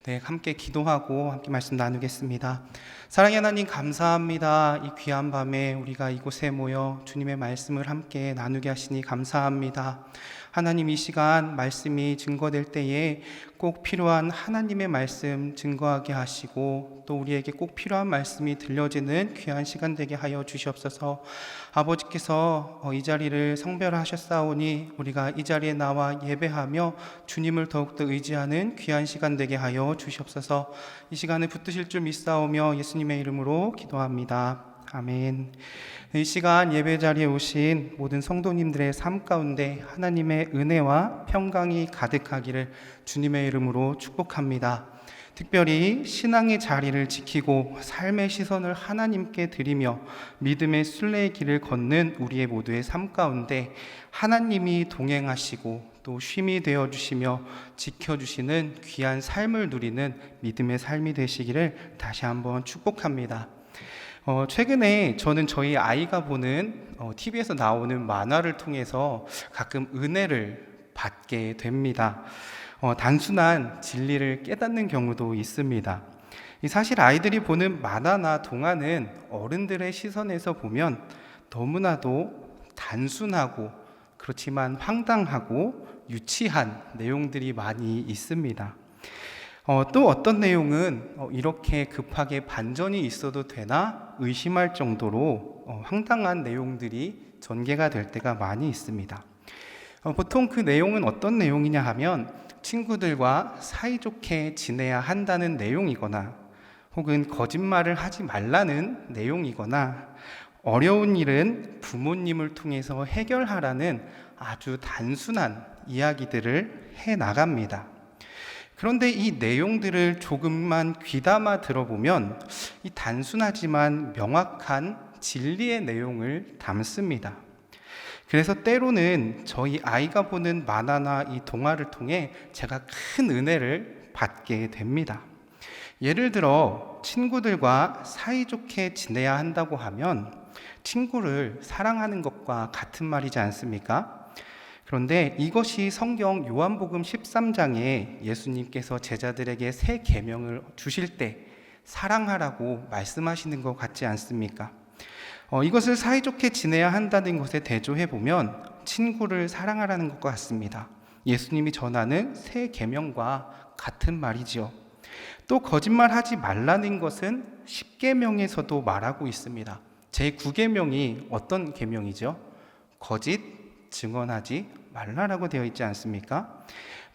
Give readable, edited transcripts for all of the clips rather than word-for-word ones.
네, 함께 기도하고 함께 말씀 나누겠습니다. 사랑의 하나님, 감사합니다. 이 귀한 밤에 우리가 이곳에 모여 주님의 말씀을 함께 나누게 하시니 감사합니다. 하나님, 이 시간 말씀이 증거될 때에 꼭 필요한 하나님의 말씀 증거하게 하시고 또 우리에게 꼭 필요한 말씀이 들려지는 귀한 시간 되게 하여 주시옵소서. 아버지께서 이 자리를 성별하셨사오니 우리가 이 자리에 나와 예배하며 주님을 더욱더 의지하는 귀한 시간 되게 하여 주시옵소서. 이 시간에 붙드실 줄 믿사오며 예수님의 이름으로 기도합니다. 아멘. 이 시간 예배 자리에 오신 모든 성도님들의 삶 가운데 하나님의 은혜와 평강이 가득하기를 주님의 이름으로 축복합니다. 특별히 신앙의 자리를 지키고 삶의 시선을 하나님께 드리며 믿음의 순례의 길을 걷는 우리의 모두의 삶 가운데 하나님이 동행하시고 또 쉼이 되어주시며 지켜주시는 귀한 삶을 누리는 믿음의 삶이 되시기를 다시 한번 축복합니다. 최근에 저는 저희 아이가 보는 TV에서 나오는 만화를 통해서 가끔 은혜를 받게 됩니다. 단순한 진리를 깨닫는 경우도 있습니다. 사실 아이들이 보는 만화나 동화는 어른들의 시선에서 보면 너무나도 단순하고 그렇지만 황당하고 유치한 내용들이 많이 있습니다. 또 어떤 내용은 이렇게 급하게 반전이 있어도 되나 의심할 정도로 황당한 내용들이 전개가 될 때가 많이 있습니다. 보통 그 내용은 어떤 내용이냐 하면 친구들과 사이좋게 지내야 한다는 내용이거나 혹은 거짓말을 하지 말라는 내용이거나 어려운 일은 부모님을 통해서 해결하라는 아주 단순한 이야기들을 해나갑니다. 그런데 이 내용들을 조금만 귀담아 들어보면 이 단순하지만 명확한 진리의 내용을 담습니다. 그래서 때로는 저희 아이가 보는 만화나 이 동화를 통해 제가 큰 은혜를 받게 됩니다. 예를 들어 친구들과 사이좋게 지내야 한다고 하면 친구를 사랑하는 것과 같은 말이지 않습니까? 그런데 이것이 성경 요한복음 13장에 예수님께서 제자들에게 새 계명을 주실 때 사랑하라고 말씀하시는 것 같지 않습니까? 이것을 사이좋게 지내야 한다는 것에 대조해 보면 친구를 사랑하라는 것과 같습니다. 예수님이 전하는 새 계명과 같은 말이지요. 또 거짓말하지 말라는 것은 10계명에서도 말하고 있습니다. 제9계명이 어떤 계명이죠? 거짓 증언하지 말라라고 되어 있지 않습니까?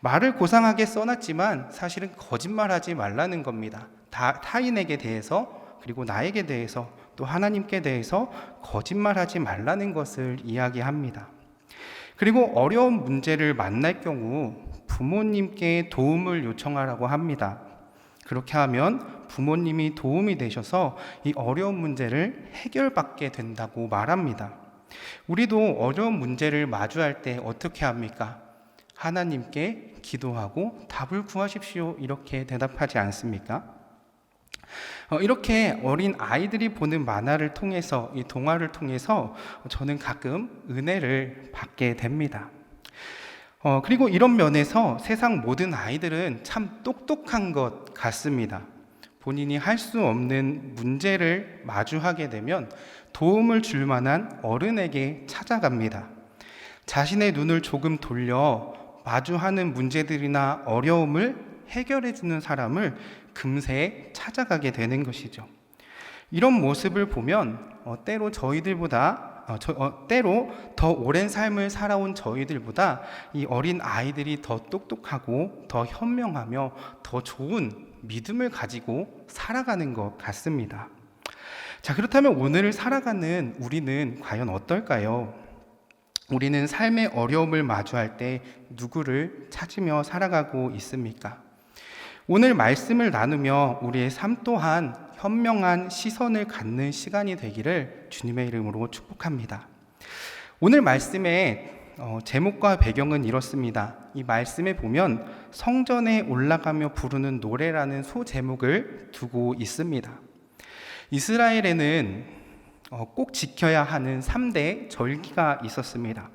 말을 고상하게 써놨지만 사실은 거짓말하지 말라는 겁니다. 타인에게 대해서 그리고 나에게 대해서 또 하나님께 대해서 거짓말하지 말라는 것을 이야기합니다. 그리고 어려운 문제를 만날 경우 부모님께 도움을 요청하라고 합니다. 그렇게 하면 부모님이 도움이 되셔서 이 어려운 문제를 해결받게 된다고 말합니다. 우리도 어려운 문제를 마주할 때 어떻게 합니까? 하나님께 기도하고 답을 구하십시오. 이렇게 대답하지 않습니까? 이렇게 어린 아이들이 보는 만화를 통해서, 이 동화를 통해서 저는 가끔 은혜를 받게 됩니다. 그리고 이런 면에서 세상 모든 아이들은 참 똑똑한 것 같습니다. 본인이 할 수 없는 문제를 마주하게 되면 도움을 줄 만한 어른에게 찾아갑니다. 자신의 눈을 조금 돌려 마주하는 문제들이나 어려움을 해결해 주는 사람을 금세 찾아가게 되는 것이죠. 이런 모습을 보면 때로 더 오랜 삶을 살아온 저희들보다 이 어린 아이들이 더 똑똑하고 더 현명하며 더 좋은 믿음을 가지고 살아가는 것 같습니다. 자, 그렇다면 오늘을 살아가는 우리는 과연 어떨까요? 우리는 삶의 어려움을 마주할 때 누구를 찾으며 살아가고 있습니까? 오늘 말씀을 나누며 우리의 삶 또한 현명한 시선을 갖는 시간이 되기를 주님의 이름으로 축복합니다. 오늘 말씀의 제목과 배경은 이렇습니다. 이 말씀에 보면 성전에 올라가며 부르는 노래라는 소제목을 두고 있습니다. 이스라엘에는 꼭 지켜야 하는 3대 절기가 있었습니다.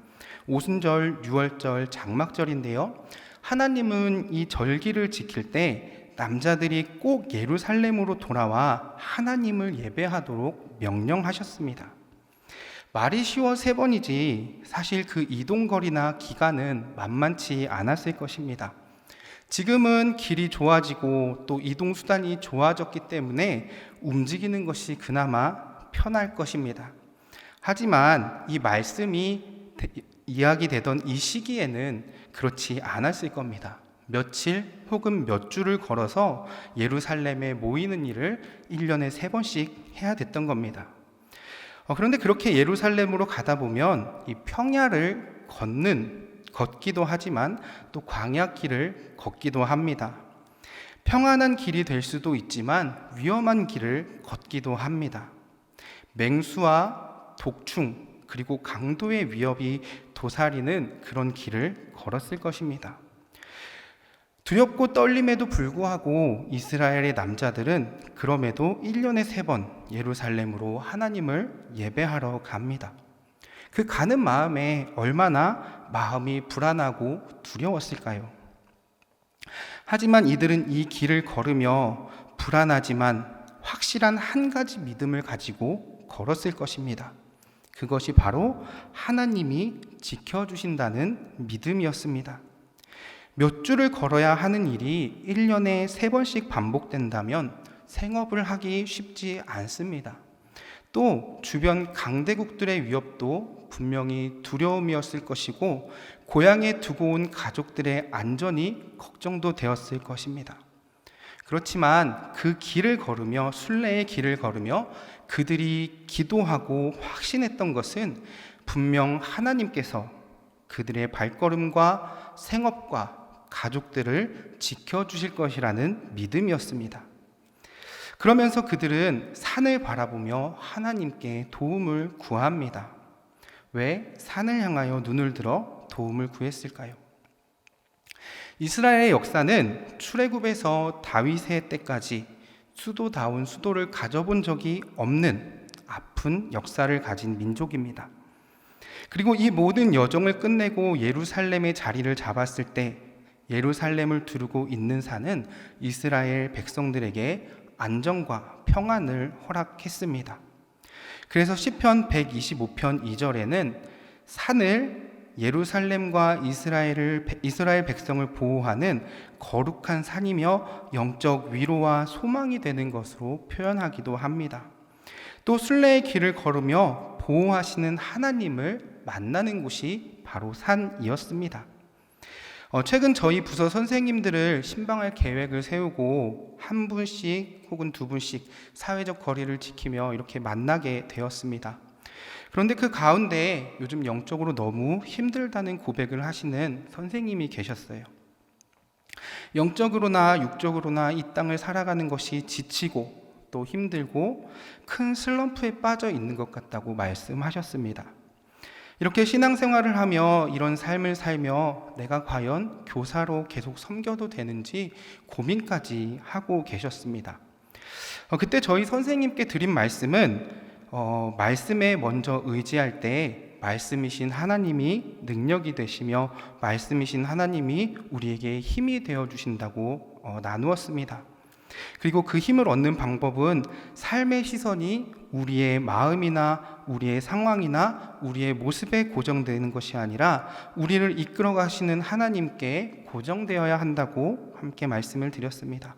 오순절, 유월절, 장막절인데요. 하나님은 이 절기를 지킬 때 남자들이 꼭 예루살렘으로 돌아와 하나님을 예배하도록 명령하셨습니다. 말이 쉬워 3번이지 사실 그 이동거리나 기간은 만만치 않았을 것입니다. 지금은 길이 좋아지고 또 이동수단이 좋아졌기 때문에 움직이는 것이 그나마 편할 것입니다. 하지만 이 말씀이 이야기되던 이 시기에는 그렇지 않았을 겁니다. 며칠 혹은 몇 주를 걸어서 예루살렘에 모이는 일을 1년에 3번씩 해야 됐던 겁니다. 그런데 그렇게 예루살렘으로 가다 보면 이 평야를 걷기도 하지만 또 광야길을 걷기도 합니다. 평안한 길이 될 수도 있지만 위험한 길을 걷기도 합니다. 맹수와 독충 그리고 강도의 위협이 도사리는 그런 길을 걸었을 것입니다. 두렵고 떨림에도 불구하고 이스라엘의 남자들은 그럼에도 1년에 3번 예루살렘으로 하나님을 예배하러 갑니다. 그 가는 마음에 얼마나 마음이 불안하고 두려웠을까요? 하지만 이들은 이 길을 걸으며 불안하지만 확실한 한 가지 믿음을 가지고 걸었을 것입니다. 그것이 바로 하나님이 지켜주신다는 믿음이었습니다. 몇 주를 걸어야 하는 일이 1년에 3번씩 반복된다면 생업을 하기 쉽지 않습니다. 또 주변 강대국들의 위협도 분명히 두려움이었을 것이고 고향에 두고 온 가족들의 안전이 걱정도 되었을 것입니다. 그렇지만 그 길을 걸으며 순례의 길을 걸으며 그들이 기도하고 확신했던 것은 분명 하나님께서 그들의 발걸음과 생업과 가족들을 지켜주실 것이라는 믿음이었습니다. 그러면서 그들은 산을 바라보며 하나님께 도움을 구합니다. 왜 산을 향하여 눈을 들어 도움을 구했을까요? 이스라엘의 역사는 출애굽에서 다윗의 때까지 수도다운 수도를 가져본 적이 없는 아픈 역사를 가진 민족입니다. 그리고 이 모든 여정을 끝내고 예루살렘의 자리를 잡았을 때 예루살렘을 두르고 있는 산은 이스라엘 백성들에게 안정과 평안을 허락했습니다. 그래서 시편 125편 2절에는 산을 예루살렘과 이스라엘 백성을 보호하는 거룩한 산이며 영적 위로와 소망이 되는 것으로 표현하기도 합니다. 또 순례의 길을 걸으며 보호하시는 하나님을 만나는 곳이 바로 산이었습니다. 최근 저희 부서 선생님들을 신방할 계획을 세우고 한 분씩 혹은 두 분씩 사회적 거리를 지키며 이렇게 만나게 되었습니다. 그런데 그 가운데 요즘 영적으로 너무 힘들다는 고백을 하시는 선생님이 계셨어요. 영적으로나 육적으로나 이 땅을 살아가는 것이 지치고 또 힘들고 큰 슬럼프에 빠져 있는 것 같다고 말씀하셨습니다. 이렇게 신앙생활을 하며 이런 삶을 살며 내가 과연 교사로 계속 섬겨도 되는지 고민까지 하고 계셨습니다. 그때 저희 선생님께 드린 말씀은 말씀에 먼저 의지할 때 말씀이신 하나님이 능력이 되시며 말씀이신 하나님이 우리에게 힘이 되어 주신다고 나누었습니다. 그리고 그 힘을 얻는 방법은 삶의 시선이 우리의 마음이나 우리의 상황이나 우리의 모습에 고정되는 것이 아니라 우리를 이끌어 가시는 하나님께 고정되어야 한다고 함께 말씀을 드렸습니다.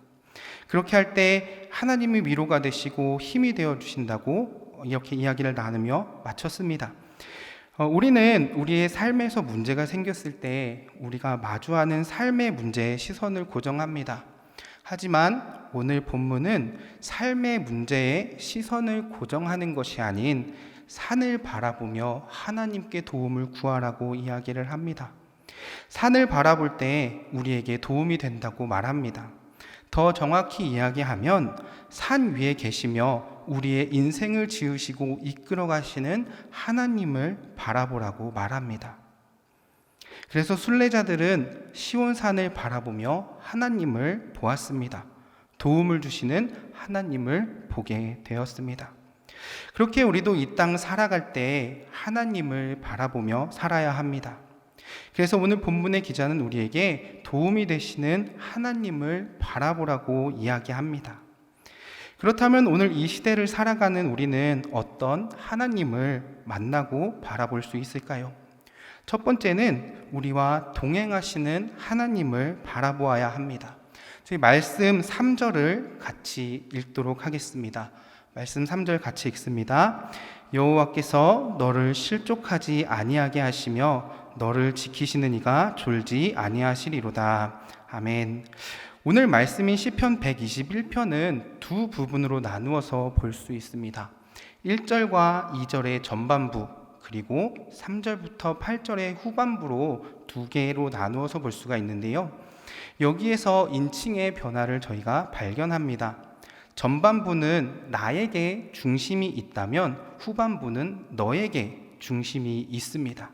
그렇게 할 때 하나님이 위로가 되시고 힘이 되어 주신다고 이렇게 이야기를 나누며 마쳤습니다. 우리는 우리의 삶에서 문제가 생겼을 때 우리가 마주하는 삶의 문제에 시선을 고정합니다. 하지만 오늘 본문은 삶의 문제에 시선을 고정하는 것이 아닌 산을 바라보며 하나님께 도움을 구하라고 이야기를 합니다. 산을 바라볼 때 우리에게 도움이 된다고 말합니다. 더 정확히 이야기하면 산 위에 계시며 우리의 인생을 지으시고 이끌어 가시는 하나님을 바라보라고 말합니다. 그래서 순례자들은 시온산을 바라보며 하나님을 보았습니다. 도움을 주시는 하나님을 보게 되었습니다. 그렇게 우리도 이 땅 살아갈 때 하나님을 바라보며 살아야 합니다. 그래서 오늘 본문의 기자는 우리에게 도움이 되시는 하나님을 바라보라고 이야기합니다. 그렇다면 오늘 이 시대를 살아가는 우리는 어떤 하나님을 만나고 바라볼 수 있을까요? 첫 번째는 우리와 동행하시는 하나님을 바라보아야 합니다. 저희 말씀 3절을 같이 읽도록 하겠습니다. 말씀 3절 같이 읽습니다. 여호와께서 너를 실족하지 아니하게 하시며 너를 지키시는 이가 졸지 아니하시리로다. 아멘. 오늘 말씀인 시편 121편은 두 부분으로 나누어서 볼 수 있습니다. 1절과 2절의 전반부, 그리고 3절부터 8절의 후반부로 두 개로 나누어서 볼 수가 있는데요. 여기에서 인칭의 변화를 저희가 발견합니다. 전반부는 나에게 중심이 있다면 후반부는 너에게 중심이 있습니다.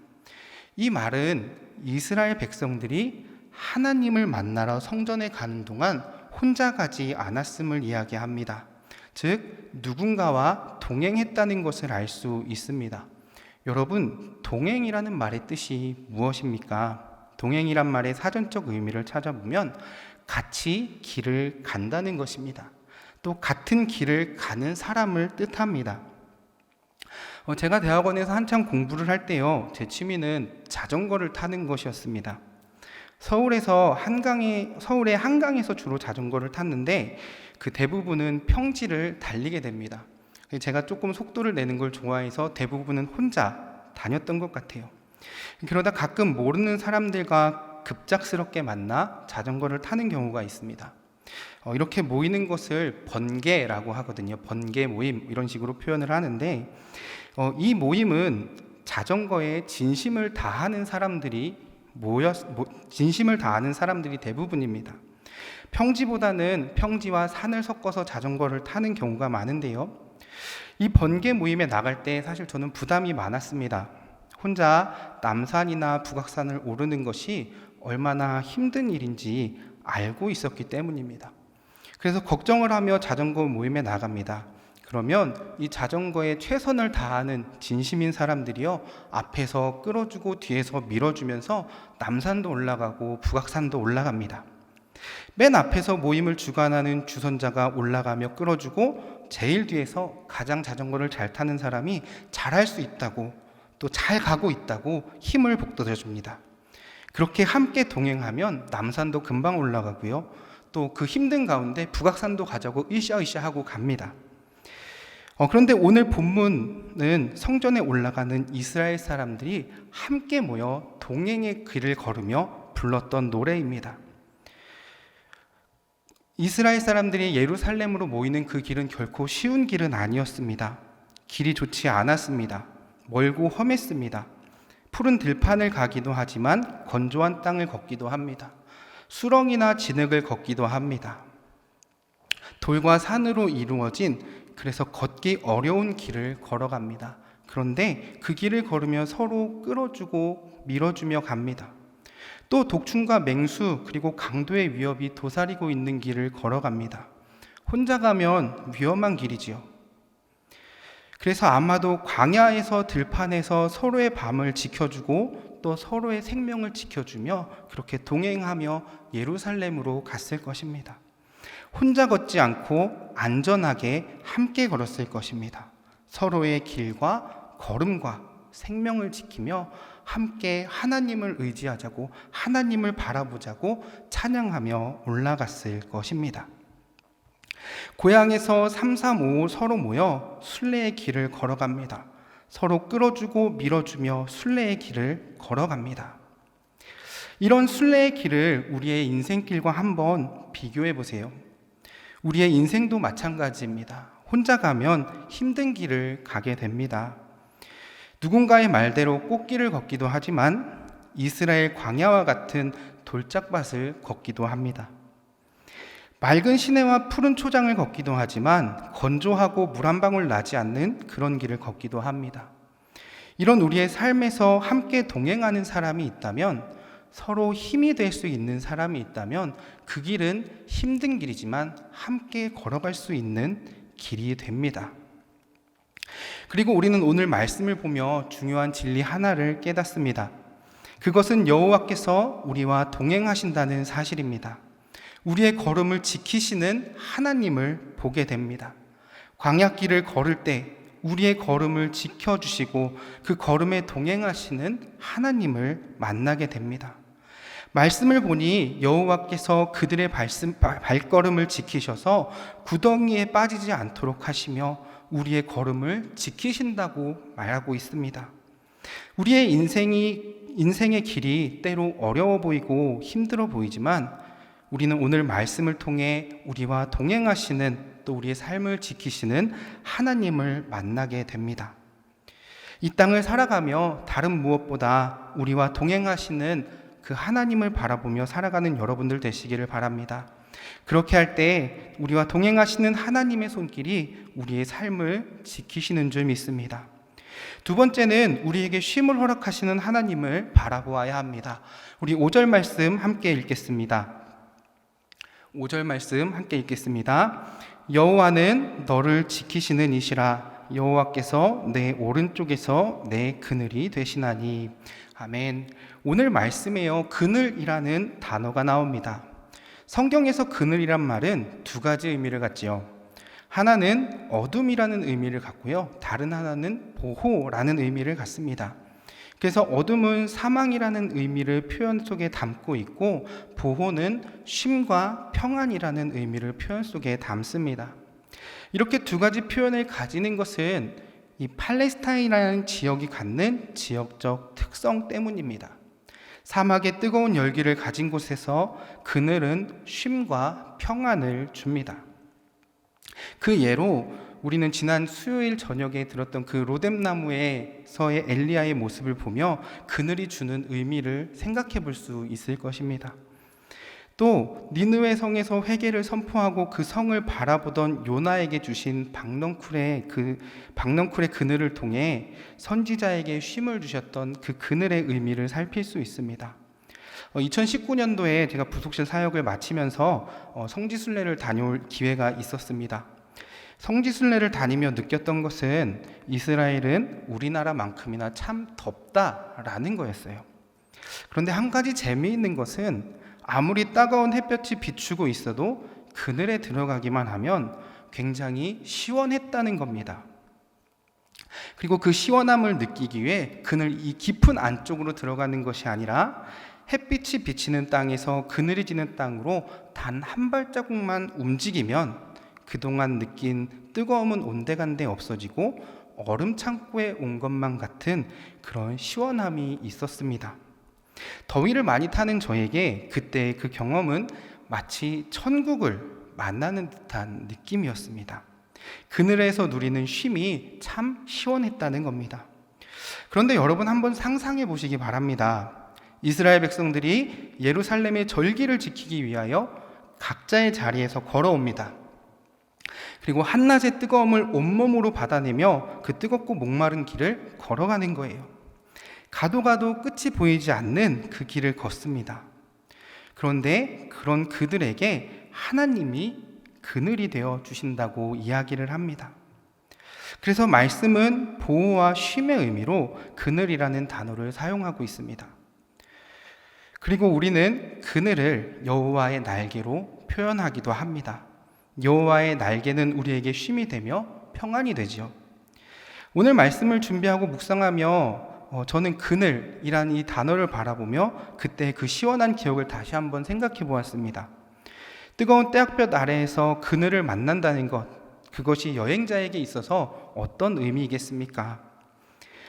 이 말은 이스라엘 백성들이 하나님을 만나러 성전에 가는 동안 혼자 가지 않았음을 이야기합니다. 즉 누군가와 동행했다는 것을 알 수 있습니다. 여러분, 동행이라는 말의 뜻이 무엇입니까? 동행이란 말의 사전적 의미를 찾아보면 같이 길을 간다는 것입니다. 또 같은 길을 가는 사람을 뜻합니다. 제가 대학원에서 한참 공부를 할 때요, 제 취미는 자전거를 타는 것이었습니다. 서울의 한강에서 주로 자전거를 탔는데 그 대부분은 평지를 달리게 됩니다. 제가 조금 속도를 내는 걸 좋아해서 대부분은 혼자 다녔던 것 같아요. 그러다 가끔 모르는 사람들과 급작스럽게 만나 자전거를 타는 경우가 있습니다. 이렇게 모이는 것을 번개라고 하거든요. 번개 모임, 이런 식으로 표현을 하는데 이 모임은 자전거에 진심을 다하는 사람들이 대부분입니다. 평지보다는 평지와 산을 섞어서 자전거를 타는 경우가 많은데요. 이 번개 모임에 나갈 때 사실 저는 부담이 많았습니다. 혼자 남산이나 북악산을 오르는 것이 얼마나 힘든 일인지 알고 있었기 때문입니다. 그래서 걱정을 하며 자전거 모임에 나갑니다. 그러면 이 자전거에 최선을 다하는 진심인 사람들이요, 앞에서 끌어주고 뒤에서 밀어주면서 남산도 올라가고 북악산도 올라갑니다. 맨 앞에서 모임을 주관하는 주선자가 올라가며 끌어주고 제일 뒤에서 가장 자전거를 잘 타는 사람이 잘할 수 있다고, 또 잘 가고 있다고 힘을 북돋아줍니다. 그렇게 함께 동행하면 남산도 금방 올라가고요, 또 그 힘든 가운데 북악산도 가자고 으쌰으쌰 하고 갑니다. 그런데 오늘 본문은 성전에 올라가는 이스라엘 사람들이 함께 모여 동행의 길을 걸으며 불렀던 노래입니다. 이스라엘 사람들이 예루살렘으로 모이는 그 길은 결코 쉬운 길은 아니었습니다. 길이 좋지 않았습니다. 멀고 험했습니다. 푸른 들판을 가기도 하지만 건조한 땅을 걷기도 합니다. 수렁이나 진흙을 걷기도 합니다. 돌과 산으로 이루어진, 그래서 걷기 어려운 길을 걸어갑니다. 그런데 그 길을 걸으며 서로 끌어주고 밀어주며 갑니다. 또 독충과 맹수, 그리고 강도의 위협이 도사리고 있는 길을 걸어갑니다. 혼자 가면 위험한 길이지요. 그래서 아마도 광야에서 들판에서 서로의 밤을 지켜주고 또 서로의 생명을 지켜주며 그렇게 동행하며 예루살렘으로 갔을 것입니다. 혼자 걷지 않고 안전하게 함께 걸었을 것입니다. 서로의 길과 걸음과 생명을 지키며 함께 하나님을 의지하자고, 하나님을 바라보자고 찬양하며 올라갔을 것입니다. 고향에서 3, 3, 5 서로 모여 순례의 길을 걸어갑니다. 서로 끌어주고 밀어주며 순례의 길을 걸어갑니다. 이런 순례의 길을 우리의 인생길과 한번 비교해 보세요. 우리의 인생도 마찬가지입니다. 혼자 가면 힘든 길을 가게 됩니다. 누군가의 말대로 꽃길을 걷기도 하지만 이스라엘 광야와 같은 돌짝밭을 걷기도 합니다. 맑은 시내와 푸른 초장을 걷기도 하지만 건조하고 물 한 방울 나지 않는 그런 길을 걷기도 합니다. 이런 우리의 삶에서 함께 동행하는 사람이 있다면, 서로 힘이 될 수 있는 사람이 있다면 그 길은 힘든 길이지만 함께 걸어갈 수 있는 길이 됩니다. 그리고 우리는 오늘 말씀을 보며 중요한 진리 하나를 깨닫습니다. 그것은 여호와께서 우리와 동행하신다는 사실입니다. 우리의 걸음을 지키시는 하나님을 보게 됩니다. 광야길을 걸을 때 우리의 걸음을 지켜주시고 그 걸음에 동행하시는 하나님을 만나게 됩니다. 말씀을 보니 여호와께서 그들의 발걸음을 지키셔서 구덩이에 빠지지 않도록 하시며 우리의 걸음을 지키신다고 말하고 있습니다. 우리의 인생의 길이 때로 어려워 보이고 힘들어 보이지만 우리는 오늘 말씀을 통해 우리와 동행하시는 또 우리의 삶을 지키시는 하나님을 만나게 됩니다. 이 땅을 살아가며 다른 무엇보다 우리와 동행하시는 그 하나님을 바라보며 살아가는 여러분들 되시기를 바랍니다. 그렇게 할 때 우리와 동행하시는 하나님의 손길이 우리의 삶을 지키시는 줄 믿습니다. 두 번째는 우리에게 쉼을 허락하시는 하나님을 바라보아야 합니다. 우리 5절 말씀 함께 읽겠습니다. 5절 말씀 함께 읽겠습니다. 여호와는 너를 지키시는 이시라. 여호와께서 내 오른쪽에서 내 그늘이 되시나니. 아멘. 오늘 말씀에요, 그늘이라는 단어가 나옵니다. 성경에서 그늘이란 말은 두 가지 의미를 갖지요. 하나는 어둠이라는 의미를 갖고요, 다른 하나는 보호라는 의미를 갖습니다. 그래서 어둠은 사망이라는 의미를 표현 속에 담고 있고, 보호는 쉼과 평안이라는 의미를 표현 속에 담습니다. 이렇게 두 가지 표현을 가지는 것은 이 팔레스타인이라는 지역이 갖는 지역적 특성 때문입니다. 사막의 뜨거운 열기를 가진 곳에서 그늘은 쉼과 평안을 줍니다. 그 예로 우리는 지난 수요일 저녁에 들었던 그 로뎀나무에서의 엘리야의 모습을 보며 그늘이 주는 의미를 생각해 볼 수 있을 것입니다. 또 니느웨 성에서 회개를 선포하고 그 성을 바라보던 요나에게 주신 박넝쿨의 그늘을 통해 선지자에게 쉼을 주셨던 그 그늘의 의미를 살필 수 있습니다. 2019년도에 제가 부속실 사역을 마치면서 성지순례를 다녀올 기회가 있었습니다. 성지순례를 다니며 느꼈던 것은 이스라엘은 우리나라만큼이나 참 덥다라는 거였어요. 그런데 한 가지 재미있는 것은 아무리 따가운 햇볕이 비추고 있어도 그늘에 들어가기만 하면 굉장히 시원했다는 겁니다. 그리고 그 시원함을 느끼기 위해 그늘 이 깊은 안쪽으로 들어가는 것이 아니라 햇빛이 비치는 땅에서 그늘이 지는 땅으로 단 한 발자국만 움직이면 그동안 느낀 뜨거움은 온데간데 없어지고 얼음 창고에 온 것만 같은 그런 시원함이 있었습니다. 더위를 많이 타는 저에게 그때 그 경험은 마치 천국을 만나는 듯한 느낌이었습니다. 그늘에서 누리는 쉼이 참 시원했다는 겁니다. 그런데 여러분 한번 상상해 보시기 바랍니다. 이스라엘 백성들이 예루살렘의 절기를 지키기 위하여 각자의 자리에서 걸어옵니다. 그리고 한낮의 뜨거움을 온몸으로 받아내며 그 뜨겁고 목마른 길을 걸어가는 거예요. 가도 끝이 보이지 않는 그 길을 걷습니다. 그런데 그런 그들에게 하나님이 그늘이 되어 주신다고 이야기를 합니다. 그래서 말씀은 보호와 쉼의 의미로 그늘이라는 단어를 사용하고 있습니다. 그리고 우리는 그늘을 여호와의 날개로 표현하기도 합니다. 여호와의 날개는 우리에게 쉼이 되며 평안이 되지요. 오늘 말씀을 준비하고 묵상하며 저는 그늘이라는 이 단어를 바라보며 그때 그 시원한 기억을 다시 한번 생각해 보았습니다. 뜨거운 태양볕 아래에서 그늘을 만난다는 것, 그것이 여행자에게 있어서 어떤 의미이겠습니까?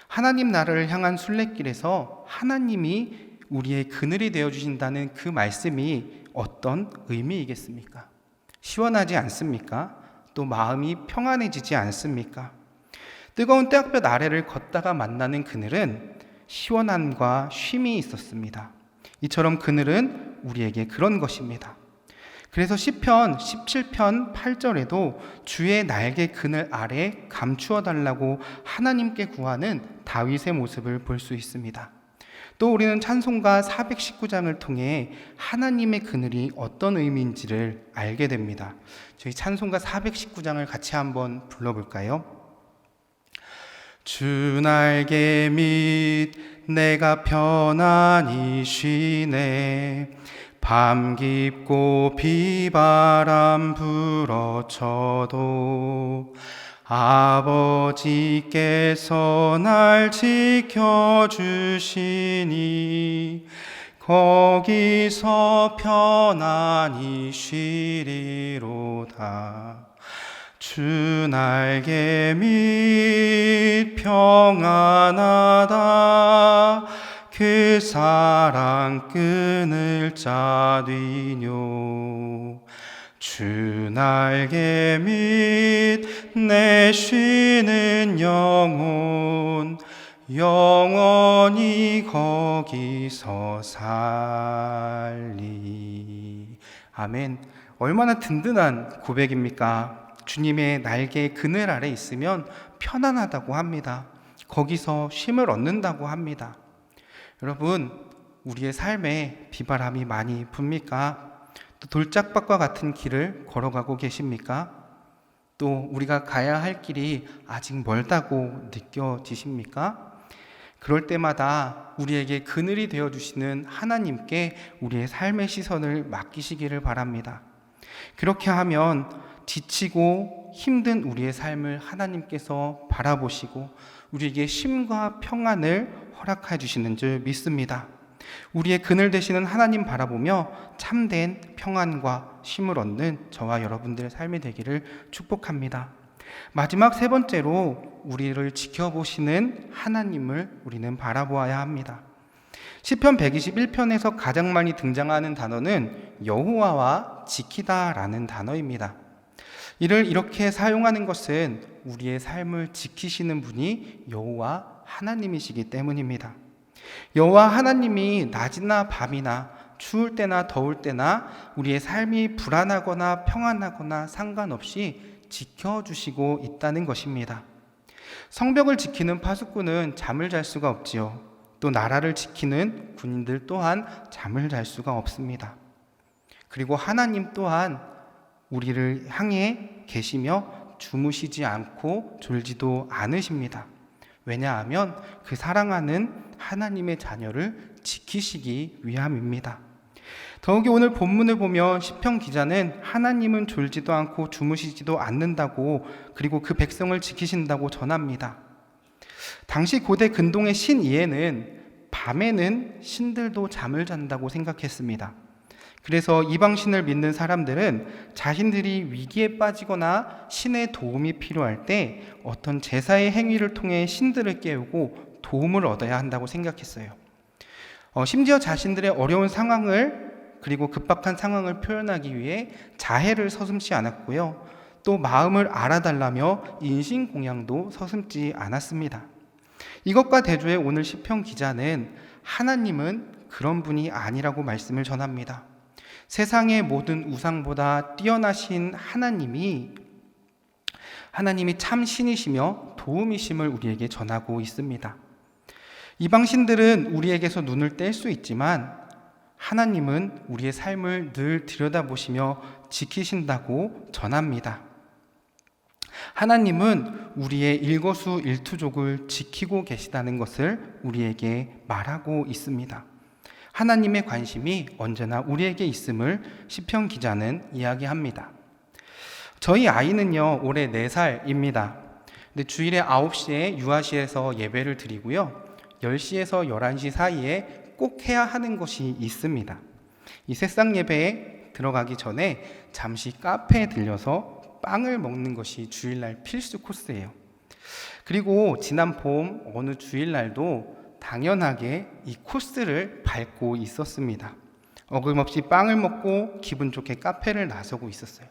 하나님 나라를 향한 순례길에서 하나님이 우리의 그늘이 되어주신다는 그 말씀이 어떤 의미이겠습니까? 시원하지 않습니까? 또 마음이 평안해지지 않습니까? 뜨거운 태양볕 아래를 걷다가 만나는 그늘은 시원함과 쉼이 있었습니다. 이처럼 그늘은 우리에게 그런 것입니다. 그래서 시편 17편 8절에도 주의 날개 그늘 아래 감추어 달라고 하나님께 구하는 다윗의 모습을 볼 수 있습니다. 또 우리는 찬송가 419장을 통해 하나님의 그늘이 어떤 의미인지를 알게 됩니다. 저희 찬송가 419장을 같이 한번 불러볼까요? 주 날개 밑 내가 편안히 쉬네. 밤 깊고 비바람 불어쳐도 아버지께서 날 지켜주시니 거기서 편안히 쉬리로다. 주 날개 밑 평안하다. 그 사랑 끊을 자뉘뇨. 주 날개 밑 내 쉬는 영혼 영원히 거기서 살리. 아멘. 얼마나 든든한 고백입니까? 주님의 날개 그늘 아래 있으면 편안하다고 합니다. 거기서 쉼을 얻는다고 합니다. 여러분, 우리의 삶에 비바람이 많이 붑니까? 또 돌짝밭과 같은 길을 걸어가고 계십니까? 또 우리가 가야 할 길이 아직 멀다고 느껴지십니까? 그럴 때마다 우리에게 그늘이 되어주시는 하나님께 우리의 삶의 시선을 맡기시기를 바랍니다. 그렇게 하면 지치고 힘든 우리의 삶을 하나님께서 바라보시고 우리에게 쉼과 평안을 허락해 주시는 줄 믿습니다. 우리의 그늘 되시는 하나님 바라보며 참된 평안과 쉼을 얻는 저와 여러분들의 삶이 되기를 축복합니다. 마지막 세 번째로 우리를 지켜보시는 하나님을 우리는 바라보아야 합니다. 시편 121편에서 가장 많이 등장하는 단어는 여호와와 지키다라는 단어입니다. 이를 이렇게 사용하는 것은 우리의 삶을 지키시는 분이 여호와 하나님이시기 때문입니다. 여호와 하나님이 낮이나 밤이나 추울 때나 더울 때나 우리의 삶이 불안하거나 평안하거나 상관없이 지켜주시고 있다는 것입니다. 성벽을 지키는 파수꾼은 잠을 잘 수가 없지요. 또 나라를 지키는 군인들 또한 잠을 잘 수가 없습니다. 그리고 하나님 또한 우리를 향해 계시며 주무시지 않고 졸지도 않으십니다. 왜냐하면 그 사랑하는 하나님의 자녀를 지키시기 위함입니다. 더욱이 오늘 본문을 보면 시편 기자는 하나님은 졸지도 않고 주무시지도 않는다고, 그리고 그 백성을 지키신다고 전합니다. 당시 고대 근동의 신 이해는 밤에는 신들도 잠을 잔다고 생각했습니다. 그래서 이방신을 믿는 사람들은 자신들이 위기에 빠지거나 신의 도움이 필요할 때 어떤 제사의 행위를 통해 신들을 깨우고 도움을 얻어야 한다고 생각했어요. 심지어 자신들의 어려운 상황을, 그리고 급박한 상황을 표현하기 위해 자해를 서슴지 않았고요. 또 마음을 알아달라며 인신공양도 서슴지 않았습니다. 이것과 대조해 오늘 시편 기자는 하나님은 그런 분이 아니라고 말씀을 전합니다. 세상의 모든 우상보다 뛰어나신 하나님이 참 신이시며 도움이심을 우리에게 전하고 있습니다. 이방신들은 우리에게서 눈을 뗄 수 있지만 하나님은 우리의 삶을 늘 들여다보시며 지키신다고 전합니다. 하나님은 우리의 일거수일투족을 지키고 계시다는 것을 우리에게 말하고 있습니다. 하나님의 관심이 언제나 우리에게 있음을 시편 기자는 이야기합니다. 저희 아이는요, 올해 4살입니다. 근데 주일에 9시에 유아시에서 예배를 드리고요, 10시에서 11시 사이에 꼭 해야 하는 것이 있습니다. 이 새싹 예배에 들어가기 전에 잠시 카페에 들려서 빵을 먹는 것이 주일날 필수 코스예요. 그리고 지난 봄 어느 주일날도 당연하게 이 코스를 밟고 있었습니다. 어김없이 빵을 먹고 기분 좋게 카페를 나서고 있었어요.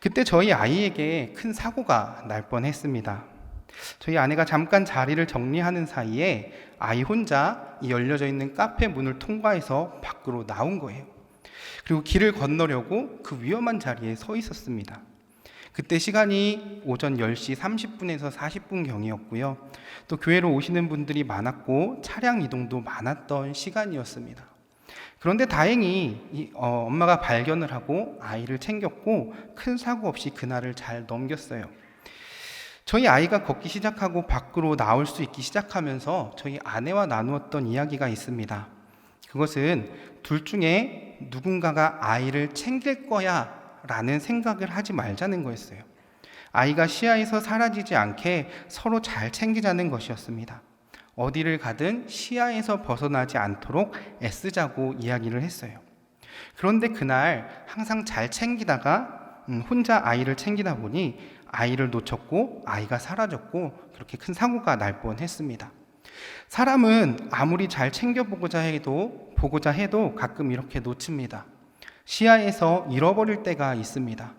그때 저희 아이에게 큰 사고가 날 뻔했습니다. 저희 아내가 잠깐 자리를 정리하는 사이에 아이 혼자 이 열려져 있는 카페 문을 통과해서 밖으로 나온 거예요. 그리고 길을 건너려고 그 위험한 자리에 서 있었습니다. 그때 시간이 오전 10시 30분에서 40분 경이었고요. 또 교회로 오시는 분들이 많았고 차량 이동도 많았던 시간이었습니다. 그런데 다행히 엄마가 발견을 하고 아이를 챙겼고 큰 사고 없이 그날을 잘 넘겼어요. 저희 아이가 걷기 시작하고 밖으로 나올 수 있기 시작하면서 저희 아내와 나누었던 이야기가 있습니다. 그것은 둘 중에 누군가가 아이를 챙길 거야 라는 생각을 하지 말자는 거였어요. 아이가 시야에서 사라지지 않게 서로 잘 챙기자는 것이었습니다. 어디를 가든 시야에서 벗어나지 않도록 애쓰자고 이야기를 했어요. 그런데 그날 항상 잘 챙기다가 혼자 아이를 챙기다 보니 아이를 놓쳤고 아이가 사라졌고 그렇게 큰 사고가 날 뻔했습니다. 사람은 아무리 잘 챙겨보고자 해도 가끔 이렇게 놓칩니다. 시야에서 잃어버릴 때가 있습니다.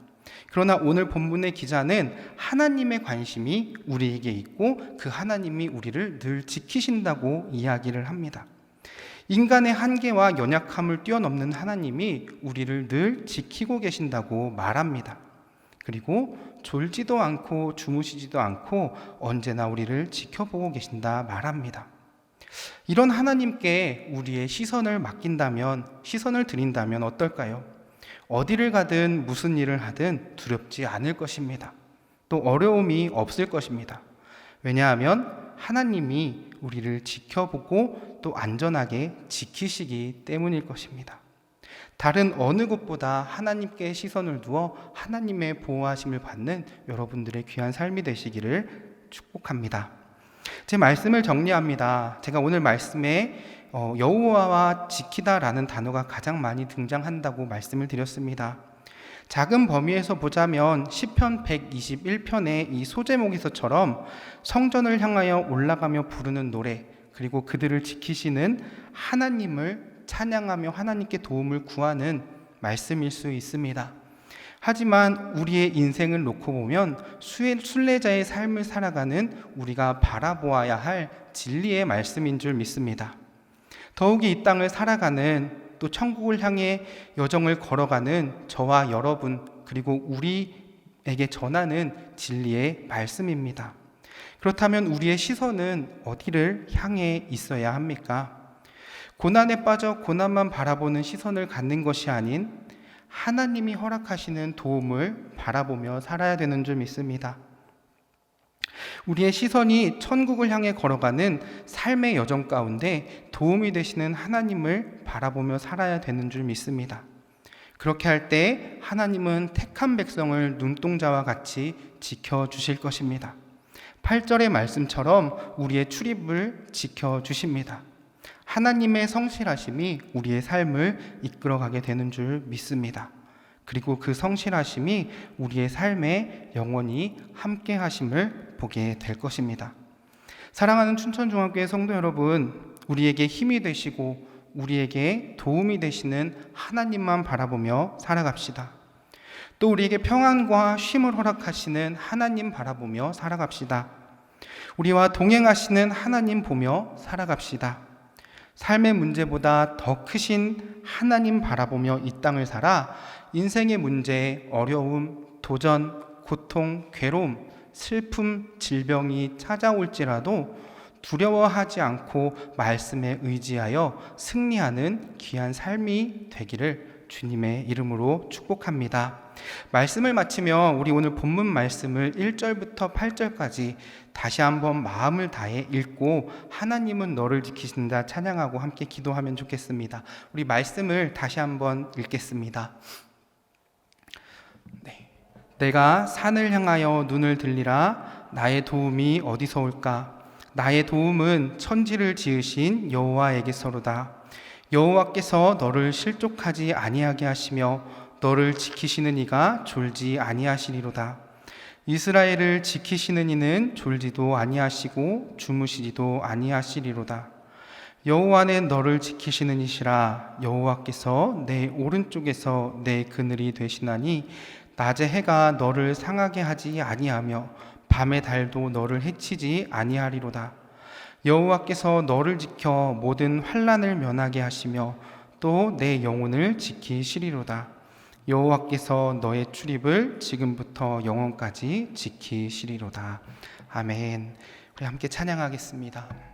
그러나 오늘 본문의 기자는 하나님의 관심이 우리에게 있고 그 하나님이 우리를 늘 지키신다고 이야기를 합니다. 인간의 한계와 연약함을 뛰어넘는 하나님이 우리를 늘 지키고 계신다고 말합니다. 그리고 졸지도 않고 주무시지도 않고 언제나 우리를 지켜보고 계신다 말합니다. 이런 하나님께 우리의 시선을 드린다면 어떨까요? 어디를 가든 무슨 일을 하든 두렵지 않을 것입니다. 또 어려움이 없을 것입니다. 왜냐하면 하나님이 우리를 지켜보고 또 안전하게 지키시기 때문일 것입니다. 다른 어느 곳보다 하나님께 시선을 두어 하나님의 보호하심을 받는 여러분들의 귀한 삶이 되시기를 축복합니다. 제 말씀을 정리합니다. 제가 오늘 말씀에 여호와와 지키다라는 단어가 가장 많이 등장한다고 말씀을 드렸습니다. 작은 범위에서 보자면 시편 121편의 이 소제목에서처럼 성전을 향하여 올라가며 부르는 노래, 그리고 그들을 지키시는 하나님을 찬양하며 하나님께 도움을 구하는 말씀일 수 있습니다. 하지만 우리의 인생을 놓고 보면 순례자의 삶을 살아가는 우리가 바라보아야 할 진리의 말씀인 줄 믿습니다. 더욱이 이 땅을 살아가는 또 천국을 향해 여정을 걸어가는 저와 여러분, 그리고 우리에게 전하는 진리의 말씀입니다. 그렇다면 우리의 시선은 어디를 향해 있어야 합니까? 고난에 빠져 고난만 바라보는 시선을 갖는 것이 아닌 하나님이 허락하시는 도움을 바라보며 살아야 되는 줄 믿습니다. 우리의 시선이 천국을 향해 걸어가는 삶의 여정 가운데 도움이 되시는 하나님을 바라보며 살아야 되는 줄 믿습니다. 그렇게 할 때 하나님은 택한 백성을 눈동자와 같이 지켜주실 것입니다. 8절의 말씀처럼 우리의 출입을 지켜주십니다. 하나님의 성실하심이 우리의 삶을 이끌어가게 되는 줄 믿습니다. 그리고 그 성실하심이 우리의 삶에 영원히 함께 하심을 보게 될 것입니다. 사랑하는 춘천중앙교회 성도 여러분, 우리에게 힘이 되시고 우리에게 도움이 되시는 하나님만 바라보며 살아갑시다. 또 우리에게 평안과 쉼을 허락하시는 하나님 바라보며 살아갑시다. 우리와 동행하시는 하나님 보며 살아갑시다. 삶의 문제보다 더 크신 하나님 바라보며 이 땅을 살아 인생의 문제, 어려움, 도전, 고통, 괴로움, 슬픔, 질병이 찾아올지라도 두려워하지 않고 말씀에 의지하여 승리하는 귀한 삶이 되기를 주님의 이름으로 축복합니다. 말씀을 마치며 우리 오늘 본문 말씀을 1절부터 8절까지 다시 한번 마음을 다해 읽고 하나님은 너를 지키신다 찬양하고 함께 기도하면 좋겠습니다. 우리 말씀을 다시 한번 읽겠습니다. 내가 산을 향하여 눈을 들리라. 나의 도움이 어디서 올까? 나의 도움은 천지를 지으신 여호와에게서로다. 여호와께서 너를 실족하지 아니하게 하시며 너를 지키시는 이가 졸지 아니하시리로다. 이스라엘을 지키시는 이는 졸지도 아니하시고 주무시지도 아니하시리로다. 여호와는 너를 지키시는 이시라. 여호와께서 내 오른쪽에서 내 그늘이 되시나니 낮에 해가 너를 상하게 하지 아니하며 밤의 달도 너를 해치지 아니하리로다. 여호와께서 너를 지켜 모든 환난을 면하게 하시며 또 내 영혼을 지키시리로다. 여호와께서 너의 출입을 지금부터 영원까지 지키시리로다. 아멘. 우리 함께 찬양하겠습니다.